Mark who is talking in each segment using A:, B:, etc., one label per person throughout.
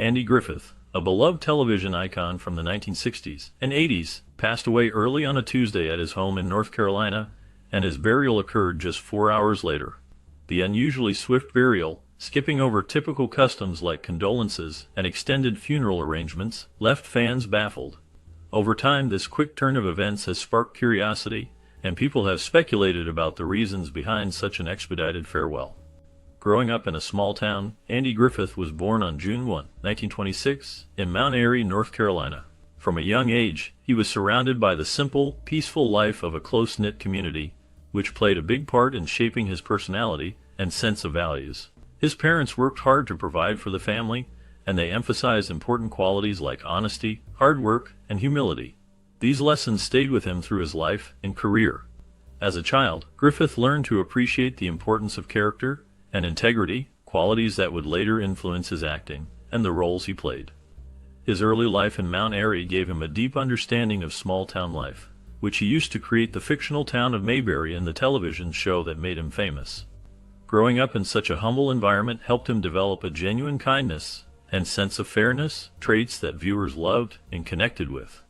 A: Andy Griffith, a beloved television icon from the 1960s and 80s, passed away early on a Tuesday at his home in North Carolina, and his burial occurred just 4 hours later. The unusually swift burial, skipping over typical customs like condolences and extended funeral arrangements, left fans baffled. Over time, this quick turn of events has sparked curiosity, and people have speculated about the reasons behind such an expedited farewell. Growing up in a small town, Andy Griffith was born on June 1, 1926, in Mount Airy, North Carolina. From a young age, he was surrounded by the simple, peaceful life of a close-knit community, which played a big part in shaping his personality and sense of values. His parents worked hard to provide for the family, and they emphasized important qualities like honesty, hard work, and humility. These lessons stayed with him through his life and career. As a child, Griffith learned to appreciate the importance of character and integrity, qualities that would later influence his acting and the roles he played. His early life in Mount Airy gave him a deep understanding of small-town life, which he used to create the fictional town of Mayberry in the television show that made him famous. Growing up in such a humble environment helped him develop a genuine kindness and sense of fairness, traits that viewers loved and connected with.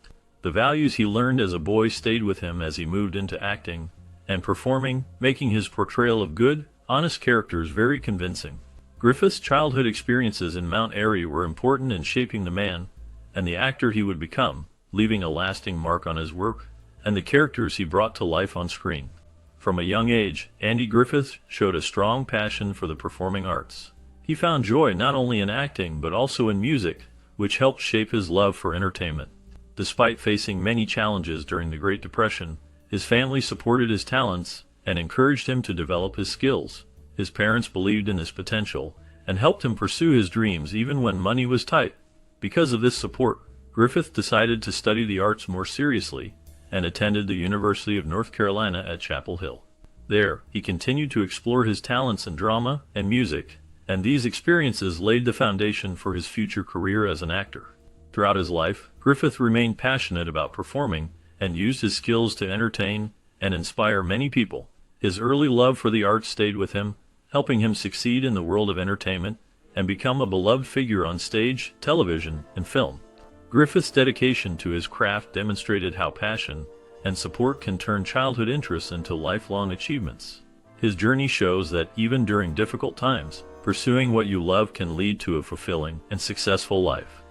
A: The values he learned as a boy stayed with him as he moved into acting and performing, making his portrayal of good, honest characters very convincing. Griffith's childhood experiences in Mount Airy were important in shaping the man and the actor he would become, leaving a lasting mark on his work and the characters he brought to life on screen. From a young age, Andy Griffith showed a strong passion for the performing arts. He found joy not only in acting but also in music, which helped shape his love for entertainment. Despite facing many challenges during the Great Depression, his family supported his talents and encouraged him to develop his skills. His parents believed in his potential and helped him pursue his dreams even when money was tight. Because of this support, Griffith decided to study the arts more seriously and attended the University of North Carolina at Chapel Hill. There, he continued to explore his talents in drama and music, and these experiences laid the foundation for his future career as an actor. Throughout his life, Griffith remained passionate about performing and used his skills to entertain and inspire many people. His early love for the arts stayed with him, helping him succeed in the world of entertainment and become a beloved figure on stage, television, and film. Griffith's dedication to his craft demonstrated how passion and support can turn childhood interests into lifelong achievements. His journey shows that even during difficult times, pursuing what you love can lead to a fulfilling and successful life.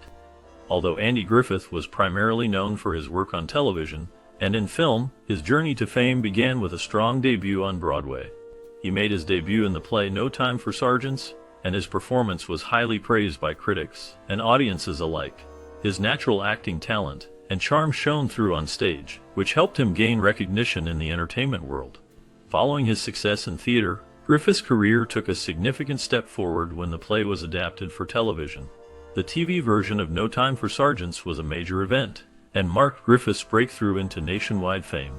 A: Although Andy Griffith was primarily known for his work on television and in film, his journey to fame began with a strong debut on Broadway. He made his debut in the play No Time for Sergeants, and his performance was highly praised by critics and audiences alike. His natural acting talent and charm shone through on stage, which helped him gain recognition in the entertainment world. Following his success in theater, Griffith's career took a significant step forward when the play was adapted for television. The TV version of No Time for Sergeants was a major event and marked Griffith's breakthrough into nationwide fame.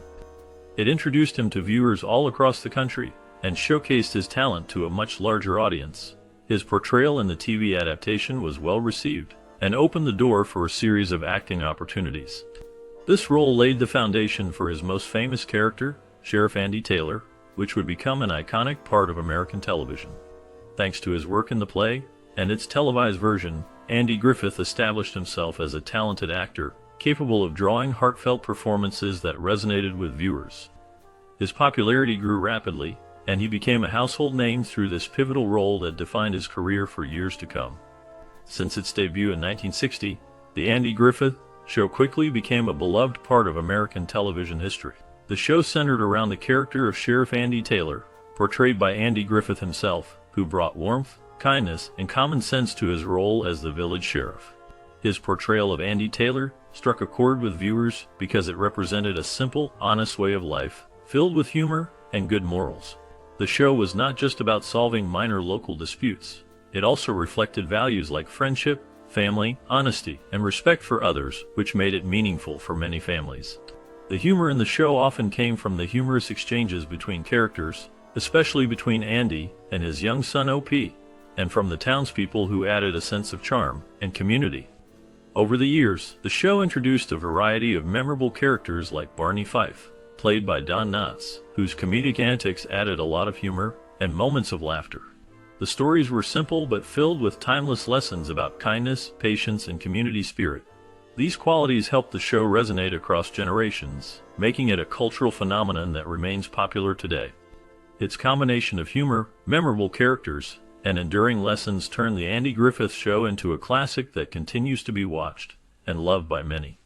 A: It introduced him to viewers all across the country and showcased his talent to a much larger audience. His portrayal in the TV adaptation was well received and opened the door for a series of acting opportunities. This role laid the foundation for his most famous character, Sheriff Andy Taylor, which would become an iconic part of American television. Thanks to his work in the play and its televised version, Andy Griffith established himself as a talented actor, capable of drawing heartfelt performances that resonated with viewers. His popularity grew rapidly, and he became a household name through this pivotal role that defined his career for years to come. Since its debut in 1960, The Andy Griffith Show quickly became a beloved part of American television history. The show centered around the character of Sheriff Andy Taylor, portrayed by Andy Griffith himself, who brought warmth, kindness, and common sense to his role as the village sheriff. His portrayal of Andy Taylor struck a chord with viewers because it represented a simple, honest way of life, filled with humor and good morals. The show was not just about solving minor local disputes. It also reflected values like friendship, family, honesty, and respect for others, which made it meaningful for many families. The humor in the show often came from the humorous exchanges between characters, especially between Andy and his young son O.P., and from the townspeople who added a sense of charm and community. Over the years, the show introduced a variety of memorable characters like Barney Fife, played by Don Knotts, whose comedic antics added a lot of humor and moments of laughter. The stories were simple but filled with timeless lessons about kindness, patience, and community spirit. These qualities helped the show resonate across generations, making it a cultural phenomenon that remains popular today. Its combination of humor, memorable characters, and enduring lessons turned the Andy Griffith Show into a classic that continues to be watched and loved by many.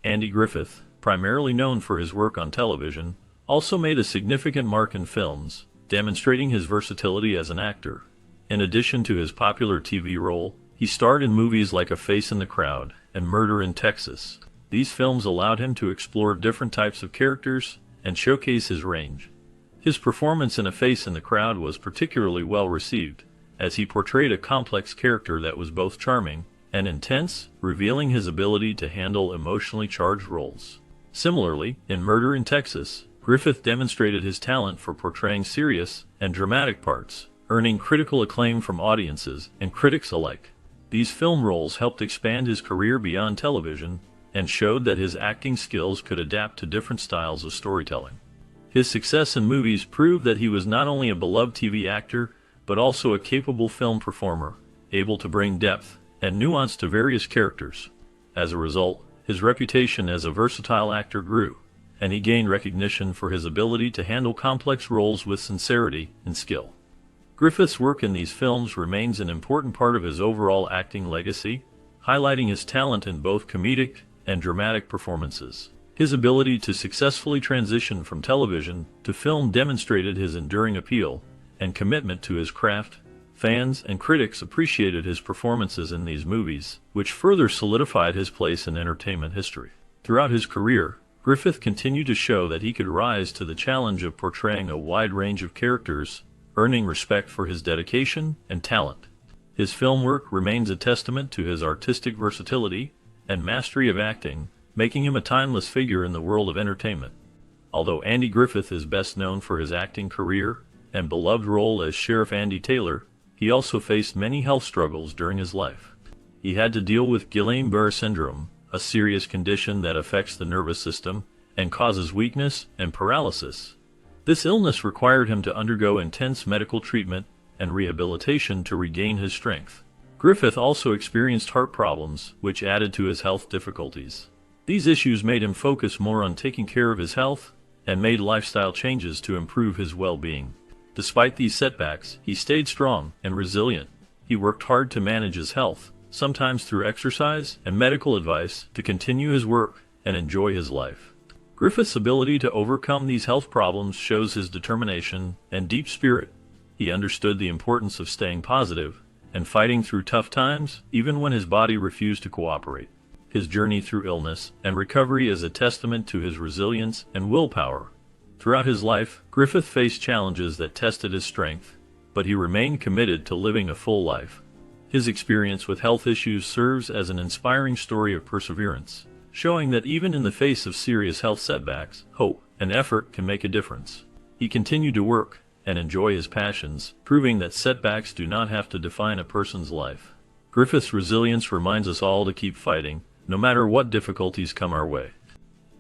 A: Andy Griffith, primarily known for his work on television, also made a significant mark in films, demonstrating his versatility as an actor. In addition to his popular TV role, he starred in movies like A Face in the Crowd and Murder in Texas. These films allowed him to explore different types of characters and showcase his range. His performance in A Face in the Crowd was particularly well received, as he portrayed a complex character that was both charming and intense, revealing his ability to handle emotionally charged roles. Similarly, in Murder in Texas, Griffith demonstrated his talent for portraying serious and dramatic parts, earning critical acclaim from audiences and critics alike. These film roles helped expand his career beyond television and showed that his acting skills could adapt to different styles of storytelling. His success in movies proved that he was not only a beloved TV actor, but also a capable film performer, able to bring depth and nuance to various characters. As a result, his reputation as a versatile actor grew, and he gained recognition for his ability to handle complex roles with sincerity and skill. Griffith's work in these films remains an important part of his overall acting legacy, highlighting his talent in both comedic and dramatic performances. His ability to successfully transition from television to film demonstrated his enduring appeal and commitment to his craft. Fans and critics appreciated his performances in these movies, which further solidified his place in entertainment history. Throughout his career, Griffith continued to show that he could rise to the challenge of portraying a wide range of characters, earning respect for his dedication and talent. His film work remains a testament to his artistic versatility and mastery of acting, making him a timeless figure in the world of entertainment. Although Andy Griffith is best known for his acting career and beloved role as Sheriff Andy Taylor, he also faced many health struggles during his life. He had to deal with Guillain-Barré syndrome, a serious condition that affects the nervous system and causes weakness and paralysis. This illness required him to undergo intense medical treatment and rehabilitation to regain his strength. Griffith also experienced heart problems, which added to his health difficulties. These issues made him focus more on taking care of his health and made lifestyle changes to improve his well-being. Despite these setbacks, he stayed strong and resilient. He worked hard to manage his health, sometimes through exercise and medical advice, to continue his work and enjoy his life. Griffith's ability to overcome these health problems shows his determination and deep spirit. He understood the importance of staying positive and fighting through tough times, even when his body refused to cooperate. His journey through illness and recovery is a testament to his resilience and willpower. Throughout his life, Griffith faced challenges that tested his strength, but he remained committed to living a full life. His experience with health issues serves as an inspiring story of perseverance, showing that even in the face of serious health setbacks, hope and effort can make a difference. He continued to work and enjoy his passions, proving that setbacks do not have to define a person's life. Griffith's resilience reminds us all to keep fighting, no matter what difficulties come our way.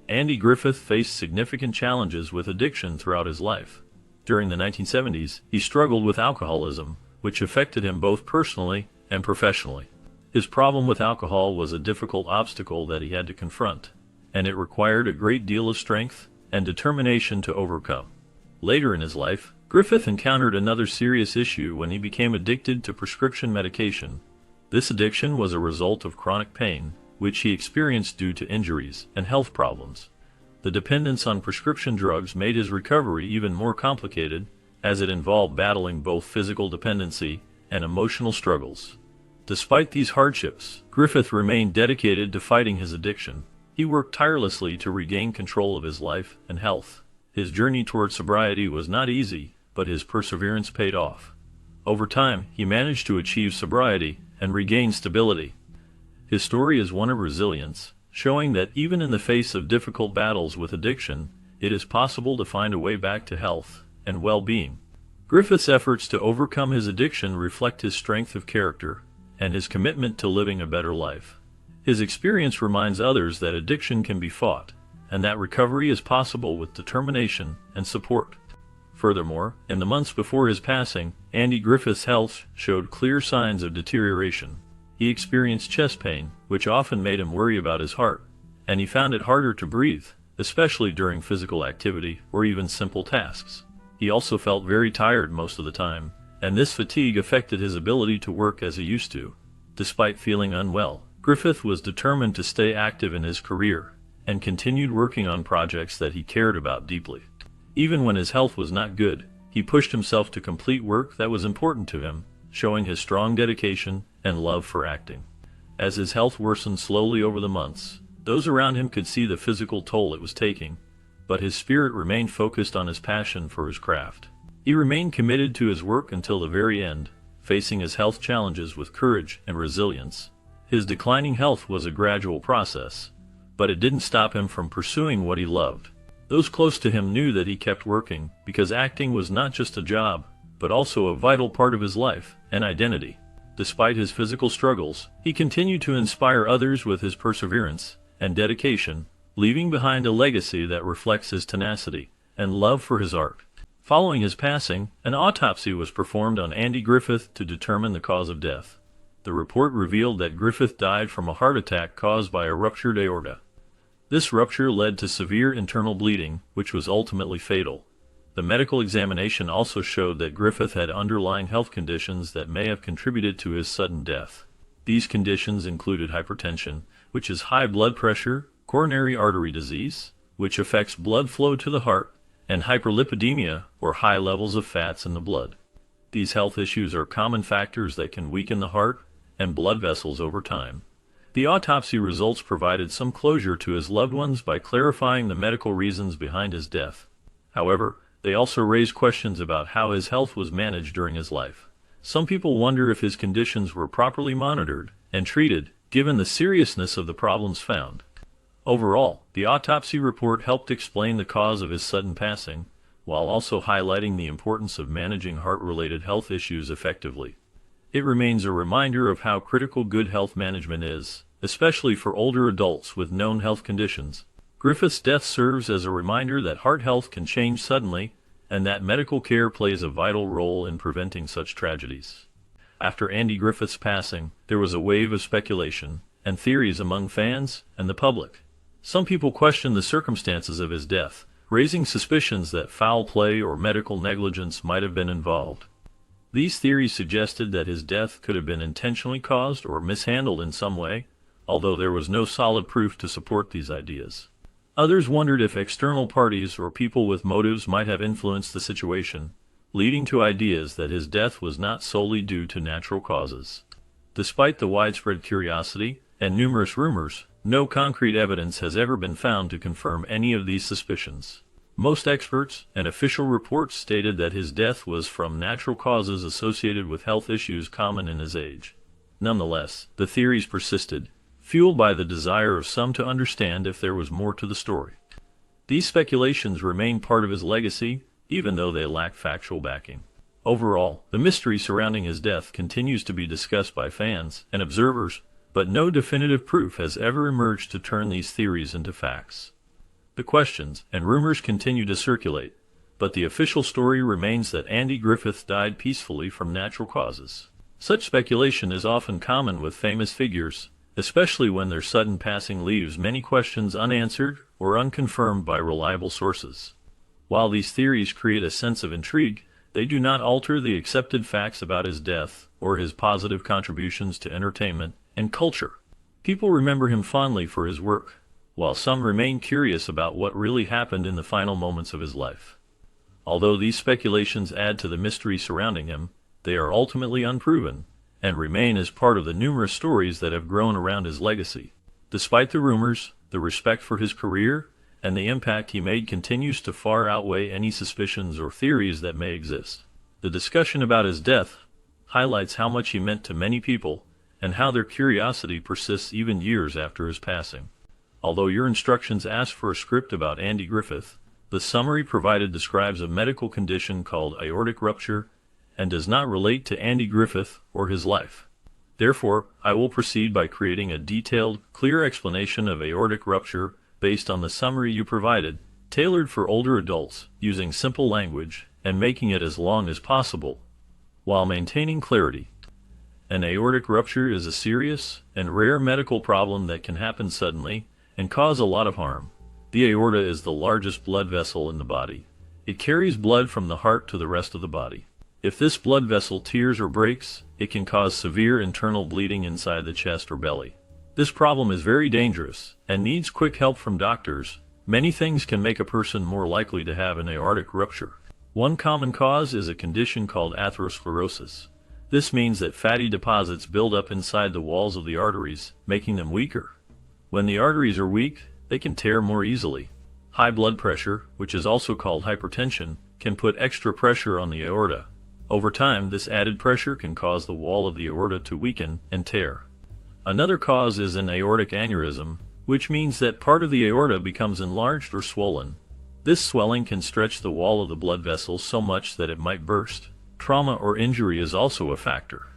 A: Andy Griffith faced significant challenges with addiction throughout his life. During the 1970s, he struggled with alcoholism, which affected him both personally and professionally. His problem with alcohol was a difficult obstacle that he had to confront, and it required a great deal of strength and determination to overcome. Later in his life, Griffith encountered another serious issue when he became addicted to prescription medication. This addiction was a result of chronic pain, which he experienced due to injuries and health problems. The dependence on prescription drugs made his recovery even more complicated, as it involved battling both physical dependency and emotional struggles. Despite these hardships, Griffith remained dedicated to fighting his addiction. He worked tirelessly to regain control of his life and health. His journey toward sobriety was not easy, but his perseverance paid off. Over time, he managed to achieve sobriety and regain stability. His story is one of resilience, showing that even in the face of difficult battles with addiction, it is possible to find a way back to health and well-being. Griffith's efforts to overcome his addiction reflect his strength of character and his commitment to living a better life. His experience reminds others that addiction can be fought, and that recovery is possible with determination and support. Furthermore, in the months before his passing, Andy Griffith's health showed clear signs of deterioration. He experienced chest pain, which often made him worry about his heart, and he found it harder to breathe, especially during physical activity or even simple tasks. He also felt very tired most of the time, and this fatigue affected his ability to work as he used to. Despite feeling unwell, Griffith was determined to stay active in his career, and continued working on projects that he cared about deeply. Even when his health was not good, he pushed himself to complete work that was important to him, showing his strong dedication and love for acting. As his health worsened slowly over the months, those around him could see the physical toll it was taking, but his spirit remained focused on his passion for his craft. He remained committed to his work until the very end, facing his health challenges with courage and resilience. His declining health was a gradual process, but it didn't stop him from pursuing what he loved. Those close to him knew that he kept working because acting was not just a job, but also a vital part of his life and identity. Despite his physical struggles, he continued to inspire others with his perseverance and dedication, leaving behind a legacy that reflects his tenacity and love for his art. Following his passing, an autopsy was performed on Andy Griffith to determine the cause of death. The report revealed that Griffith died from a heart attack caused by a ruptured aorta. This rupture led to severe internal bleeding, which was ultimately fatal. The medical examination also showed that Griffith had underlying health conditions that may have contributed to his sudden death. These conditions included hypertension, which is high blood pressure, coronary artery disease, which affects blood flow to the heart, and hyperlipidemia, or high levels of fats in the blood. These health issues are common factors that can weaken the heart and blood vessels over time. The autopsy results provided some closure to his loved ones by clarifying the medical reasons behind his death. However, they also raised questions about how his health was managed during his life. Some people wonder if his conditions were properly monitored and treated, given the seriousness of the problems found. Overall, the autopsy report helped explain the cause of his sudden passing, while also highlighting the importance of managing heart-related health issues effectively. It remains a reminder of how critical good health management is, especially for older adults with known health conditions. Griffith's death serves as a reminder that heart health can change suddenly, and that medical care plays a vital role in preventing such tragedies. After Andy Griffith's passing, there was a wave of speculation and theories among fans and the public. Some people questioned the circumstances of his death, raising suspicions that foul play or medical negligence might have been involved. These theories suggested that his death could have been intentionally caused or mishandled in some way, although there was no solid proof to support these ideas. Others wondered if external parties or people with motives might have influenced the situation, leading to ideas that his death was not solely due to natural causes. Despite the widespread curiosity and numerous rumors, no concrete evidence has ever been found to confirm any of these suspicions. Most experts and official reports stated that his death was from natural causes associated with health issues common in his age. Nonetheless, the theories persisted, fueled by the desire of some to understand if there was more to the story. These speculations remain part of his legacy, even though they lack factual backing. Overall, the mystery surrounding his death continues to be discussed by fans and observers, but no definitive proof has ever emerged to turn these theories into facts. The questions and rumors continue to circulate, but the official story remains that Andy Griffith died peacefully from natural causes. Such speculation is often common with famous figures, especially when their sudden passing leaves many questions unanswered or unconfirmed by reliable sources. While these theories create a sense of intrigue, they do not alter the accepted facts about his death or his positive contributions to entertainment and culture. People remember him fondly for his work, while some remain curious about what really happened in the final moments of his life. Although these speculations add to the mystery surrounding him, they are ultimately unproven, and remain as part of the numerous stories that have grown around his legacy. Despite the rumors, the respect for his career and the impact he made continues to far outweigh any suspicions or theories that may exist. The discussion about his death highlights how much he meant to many people and how their curiosity persists even years after his passing. Although your instructions ask for a script about Andy Griffith, the summary provided describes a medical condition called aortic rupture and does not relate to Andy Griffith or his life. Therefore, I will proceed by creating a detailed, clear explanation of aortic rupture based on the summary you provided, tailored for older adults, using simple language and making it as long as possible, while maintaining clarity. An aortic rupture is a serious and rare medical problem that can happen suddenly and cause a lot of harm. The aorta is the largest blood vessel in the body. It carries blood from the heart to the rest of the body. If this blood vessel tears or breaks, it can cause severe internal bleeding inside the chest or belly. This problem is very dangerous and needs quick help from doctors. Many things can make a person more likely to have an aortic rupture. One common cause is a condition called atherosclerosis. This means that fatty deposits build up inside the walls of the arteries, making them weaker. When the arteries are weak, they can tear more easily. High blood pressure, which is also called hypertension, can put extra pressure on the aorta. Over time, this added pressure can cause the wall of the aorta to weaken and tear. Another cause is an aortic aneurysm, which means that part of the aorta becomes enlarged or swollen. This swelling can stretch the wall of the blood vessel so much that it might burst. Trauma or injury is also a factor.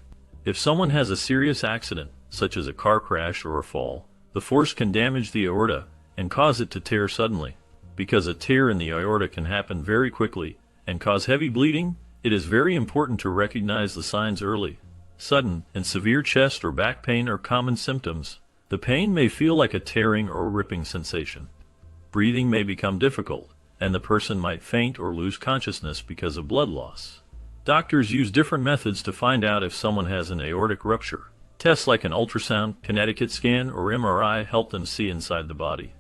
A: If someone has a serious accident, such as a car crash or a fall, the force can damage the aorta and cause it to tear suddenly. Because a tear in the aorta can happen very quickly and cause heavy bleeding, it is very important to recognize the signs early. Sudden and severe chest or back pain are common symptoms. The pain may feel like a tearing or ripping sensation. Breathing may become difficult, and the person might faint or lose consciousness because of blood loss. Doctors use different methods to find out if someone has an aortic rupture. Tests like an ultrasound, Connecticut scan, or MRI help them see inside the body.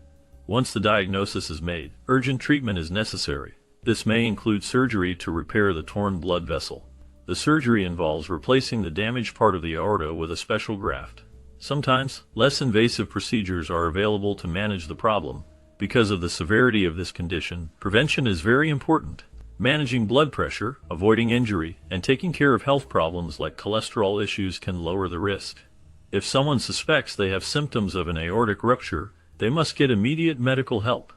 A: Once the diagnosis is made, urgent treatment is necessary. This may include surgery to repair the torn blood vessel. The surgery involves replacing the damaged part of the aorta with a special graft. Sometimes, less invasive procedures are available to manage the problem. Because of the severity of this condition, prevention is very important. Managing blood pressure, avoiding injury, and taking care of health problems like cholesterol issues can lower the risk. If someone suspects they have symptoms of an aortic rupture, they must get immediate medical help.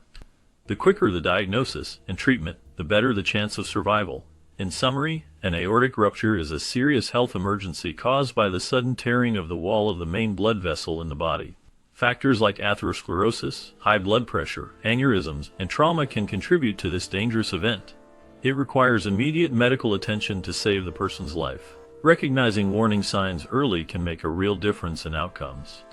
A: The quicker the diagnosis and treatment, the better the chance of survival. In summary, an aortic rupture is a serious health emergency caused by the sudden tearing of the wall of the main blood vessel in the body. Factors like atherosclerosis, high blood pressure, aneurysms, and trauma can contribute to this dangerous event. It requires immediate medical attention to save the person's life. Recognizing warning signs early can make a real difference in outcomes.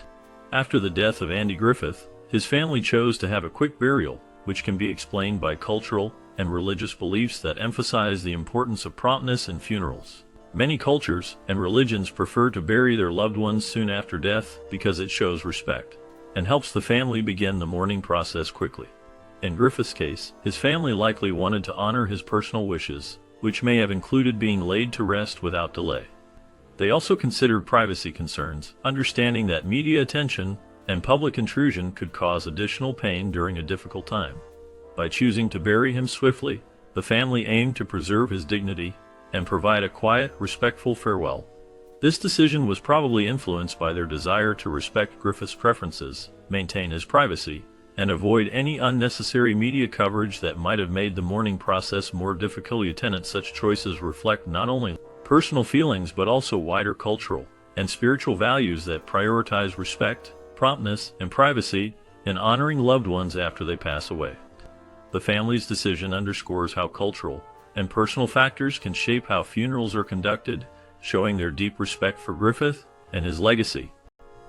A: After the death of Andy Griffith, his family chose to have a quick burial, which can be explained by cultural and religious beliefs that emphasize the importance of promptness in funerals. Many cultures and religions prefer to bury their loved ones soon after death because it shows respect and helps the family begin the mourning process quickly. In Griffith's case, his family likely wanted to honor his personal wishes, which may have included being laid to rest without delay. They also considered privacy concerns, understanding that media attention and public intrusion could cause additional pain during a difficult time. By choosing to bury him swiftly, the family aimed to preserve his dignity and provide a quiet, respectful farewell. This decision was probably influenced by their desire to respect Griffith's preferences, maintain his privacy, and avoid any unnecessary media coverage that might have made the mourning process more difficult. Such choices reflect not only personal feelings but also wider cultural and spiritual values that prioritize respect, promptness, and privacy in honoring loved ones after they pass away. The family's decision underscores how cultural and personal factors can shape how funerals are conducted, showing their deep respect for Griffith and his legacy.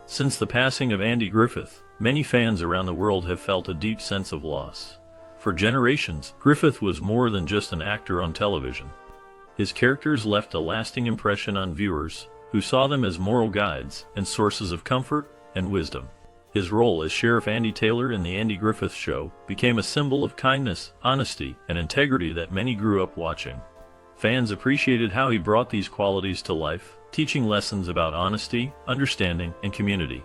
A: Since the passing of Andy Griffith, many fans around the world have felt a deep sense of loss. For generations, Griffith was more than just an actor on television. His characters left a lasting impression on viewers, who saw them as moral guides and sources of comfort and wisdom. His role as Sheriff Andy Taylor in The Andy Griffith Show became a symbol of kindness, honesty, and integrity that many grew up watching. Fans appreciated how he brought these qualities to life, teaching lessons about honesty, understanding, and community.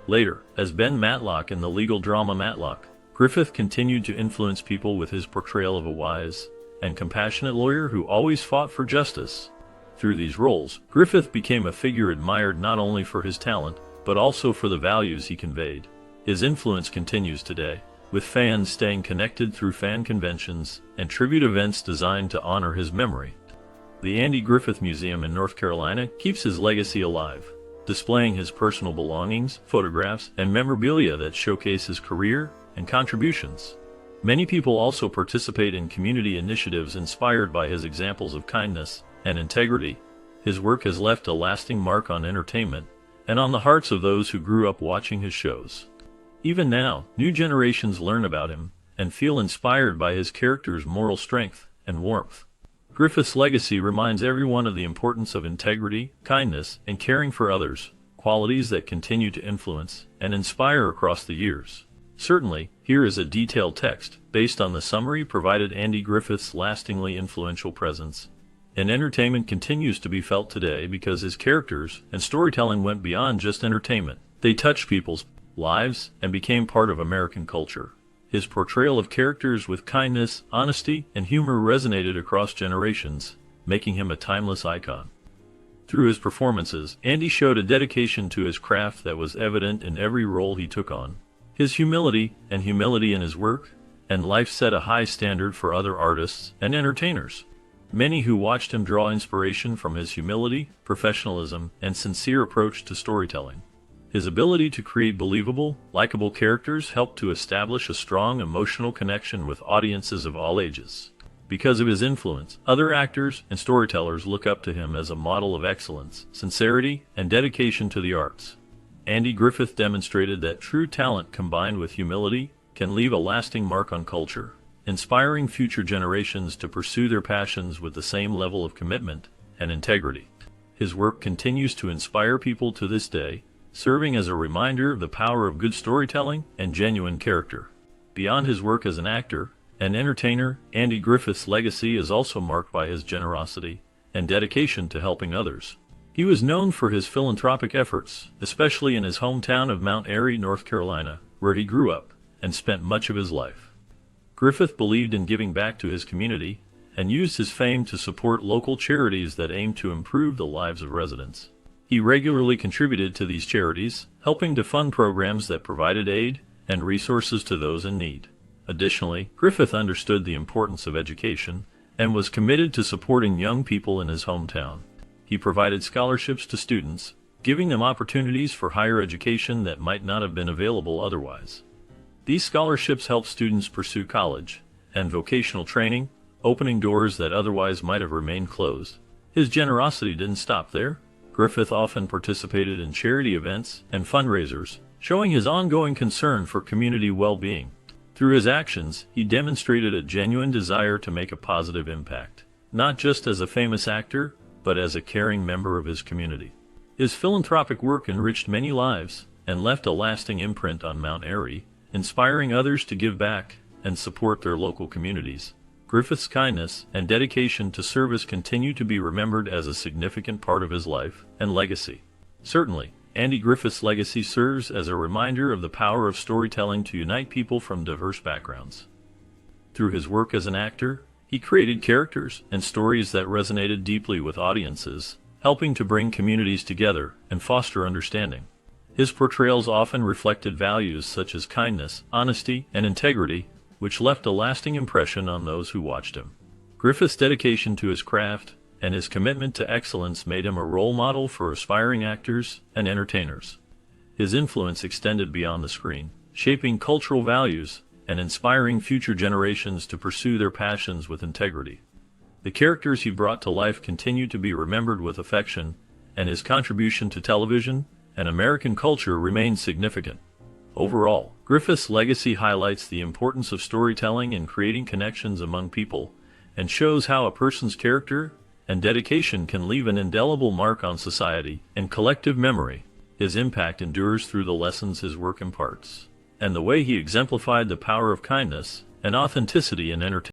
A: Later, as Ben Matlock in the legal drama Matlock, Griffith continued to influence people with his portrayal of a wise and compassionate lawyer who always fought for justice. Through these roles, Griffith became a figure admired not only for his talent, but also for the values he conveyed. His influence continues today, with fans staying connected through fan conventions and tribute events designed to honor his memory. The Andy Griffith Museum in North Carolina keeps his legacy alive, displaying his personal belongings, photographs, and memorabilia that showcase his career and contributions. Many people also participate in community initiatives inspired by his examples of kindness and integrity. His work has left a lasting mark on entertainment and on the hearts of those who grew up watching his shows. Even now, new generations learn about him and feel inspired by his character's moral strength and warmth. Griffith's legacy reminds everyone of the importance of integrity, kindness, and caring for others, qualities that continue to influence and inspire across the years. Certainly, here is a detailed text based on the summary provided. Andy Griffith's lastingly influential presence in entertainment continues to be felt today because his characters and storytelling went beyond just entertainment. They touched people's lives and became part of American culture. His portrayal of characters with kindness, honesty, and humor resonated across generations, making him a timeless icon. Through his performances, Andy showed a dedication to his craft that was evident in every role he took on. His humility in his work and life set a high standard for other artists and entertainers. Many who watched him draw inspiration from his humility, professionalism, and sincere approach to storytelling. His ability to create believable, likable characters helped to establish a strong emotional connection with audiences of all ages. Because of his influence, other actors and storytellers look up to him as a model of excellence, sincerity, and dedication to the arts. Andy Griffith demonstrated that true talent combined with humility can leave a lasting mark on culture, inspiring future generations to pursue their passions with the same level of commitment and integrity. His work continues to inspire people to this day, serving as a reminder of the power of good storytelling and genuine character. Beyond his work as an actor and entertainer, Andy Griffith's legacy is also marked by his generosity and dedication to helping others. He was known for his philanthropic efforts, especially in his hometown of Mount Airy, North Carolina, where he grew up and spent much of his life. Griffith believed in giving back to his community and used his fame to support local charities that aimed to improve the lives of residents. He regularly contributed to these charities, helping to fund programs that provided aid and resources to those in need. Additionally, Griffith understood the importance of education and was committed to supporting young people in his hometown. He provided scholarships to students, giving them opportunities for higher education that might not have been available otherwise. These scholarships helped students pursue college and vocational training, opening doors that otherwise might have remained closed. His generosity didn't stop there. Griffith often participated in charity events and fundraisers, showing his ongoing concern for community well-being. Through his actions, he demonstrated a genuine desire to make a positive impact, not just as a famous actor, but as a caring member of his community. His philanthropic work enriched many lives and left a lasting imprint on Mount Airy, inspiring others to give back and support their local communities. Griffith's kindness and dedication to service continue to be remembered as a significant part of his life and legacy. Certainly, Andy Griffith's legacy serves as a reminder of the power of storytelling to unite people from diverse backgrounds. Through his work as an actor, he created characters and stories that resonated deeply with audiences, helping to bring communities together and foster understanding. His portrayals often reflected values such as kindness, honesty, and integrity, which left a lasting impression on those who watched him. Griffith's dedication to his craft and his commitment to excellence made him a role model for aspiring actors and entertainers. His influence extended beyond the screen, shaping cultural values and inspiring future generations to pursue their passions with integrity. The characters he brought to life continue to be remembered with affection, and his contribution to television and American culture remains significant. Overall, Griffith's legacy highlights the importance of storytelling and creating connections among people, and shows how a person's character and dedication can leave an indelible mark on society and collective memory. His impact endures through the lessons his work imparts, and the way he exemplified the power of kindness and authenticity in entertainment.